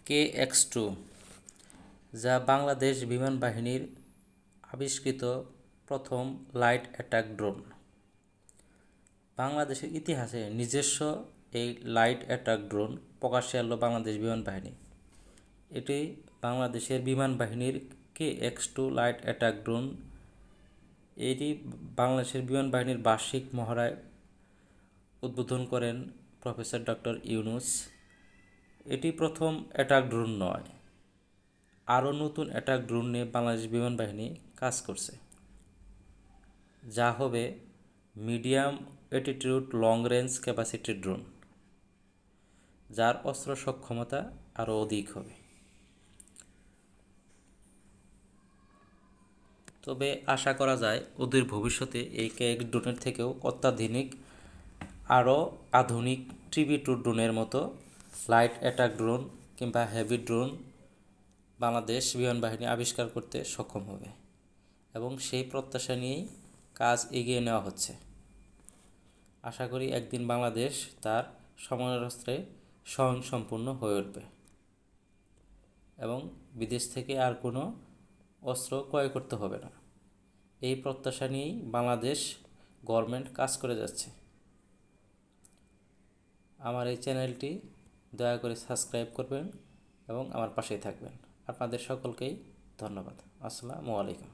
KX-2, যা বাংলাদেশ বিমান বাহিনীর আবিষ্কৃত প্রথম লাইট অ্যাটাক ড্রোন। বাংলাদেশের ইতিহাসে নিজস্ব এই লাইট অ্যাটাক ড্রোন প্রকাশ্যে আনলো বাংলাদেশ বিমান বাহিনী। এটি বাংলাদেশের বিমান বাহিনীর KX-2 লাইট অ্যাটাক ড্রোন। এটি বাংলাদেশের বিমান বাহিনীর বার্ষিক মহড়ায় উদ্বোধন করেন প্রফেসর ডক্টর ইউনূস। এটি প্রথম অ্যাটাক ড্রোন নয়, আরও নতুন অ্যাটাক ড্রোন নিয়ে বাংলাদেশ বিমান বাহিনী কাজ করছে, যা হবে medium attitude long range capacity drone, যার অস্ত্র সক্ষমতা আরও অধিক হবে। তবে আশা করা যায় অদূর ভবিষ্যতে এই KX ড্রোনের থেকেও অত্যাধুনিক আরও আধুনিক TB2 ড্রোনের মতো লাইট অ্যাটাক ড্রোন কিংবা হেভি ড্রোন বাংলাদেশ বিমান বাহিনী আবিষ্কার করতে সক্ষম হবে, এবং সেই প্রত্যাশা নিয়েই কাজ এগিয়ে নেওয়া হচ্ছে। আশা করি একদিন বাংলাদেশ তার সমরাস্ত্রে স্বয়ংসম্পূর্ণ হয়ে উঠবে এবং বিদেশ থেকে আর কোনো অস্ত্র ক্রয় করতে হবে না। এই প্রত্যাশা নিয়েই বাংলাদেশ গভর্নমেন্ট কাজ করে যাচ্ছে। আমার এই চ্যানেলটি দয়া করে সাবস্ক্রাইব করবেন এবং আমার পাশেই থাকবেন। আপনাদের সকলকেই ধন্যবাদ। আসসালামু আলাইকুম।